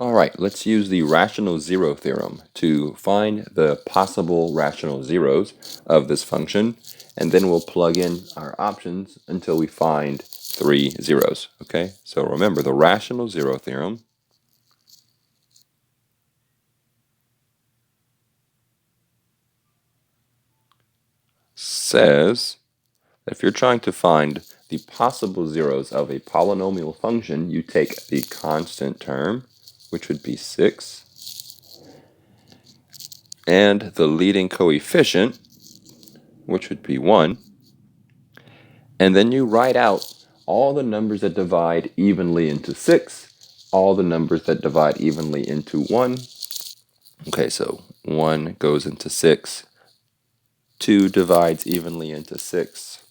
All right, let's use the rational zero theorem to find the possible rational zeros of this function, and then we'll plug in our options until we find 3 zeros, okay? So remember, the rational zero theorem says that if you're trying to find the possible zeros of a polynomial function, you take the constant term, which would be 6, and the leading coefficient, which would be 1, and then you write out all the numbers that divide evenly into 6, all the numbers that divide evenly into 1. Okay, so 1 goes into 6, 2 divides evenly into 6,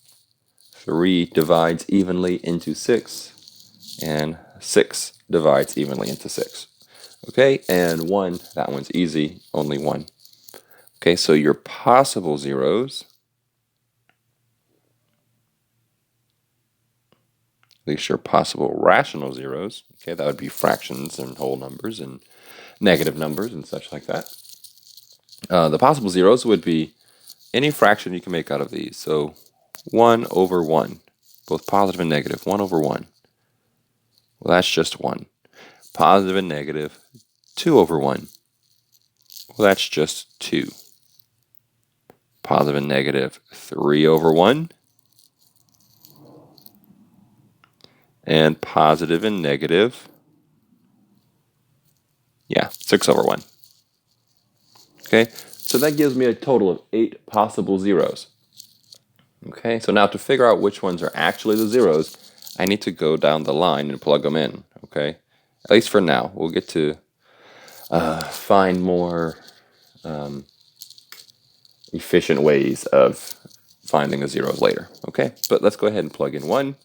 3 divides evenly into 6, and 6 divides evenly into 6. Okay, and 1, that one's easy, only 1. Okay, so your possible zeros, at least your possible rational zeros, okay, that would be fractions and whole numbers and negative numbers and such like that. The possible zeros would be any fraction you can make out of these. So 1 over 1, both positive and negative, 1 over 1. Well, that's just 1. Positive and negative, 2 over 1. Well, that's just 2. Positive and negative, 3 over 1. And positive and negative, 6 over 1. Okay, so that gives me a total of 8 possible zeros. Okay, so now to figure out which ones are actually the zeros, I need to go down the line and plug them in, okay? At least for now. We'll get to find more efficient ways of finding the zeros later, okay? But let's go ahead and plug in 1.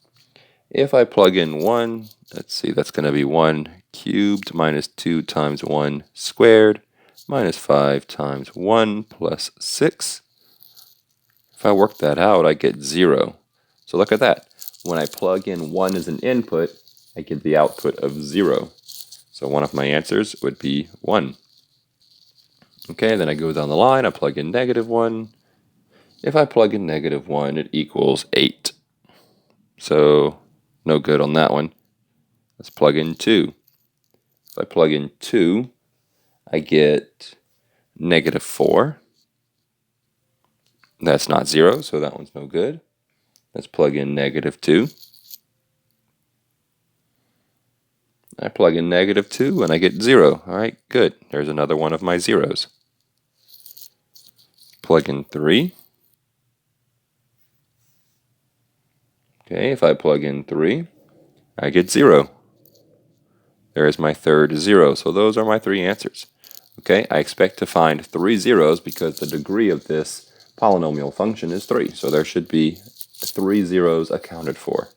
If I plug in 1, let's see, that's going to be 1 cubed minus 2 times 1 squared minus 5 times 1 plus 6. If I work that out, I get 0. So look at that. When I plug in 1 as an input, I get the output of 0. So one of my answers would be 1. Okay, then I go down the line, I plug in negative 1. If I plug in negative 1, it equals 8. So no good on that one. Let's plug in 2. If I plug in 2, I get negative 4. That's not 0, so that one's no good. Let's plug in negative 2. I plug in negative 2 and I get 0. All right, good. There's another one of my zeros. Plug in 3. Okay, if I plug in 3, I get 0. There's my third 0. So those are my 3 answers. Okay, I expect to find 3 zeros because the degree of this polynomial function is 3. So there should be 3 zeros accounted for.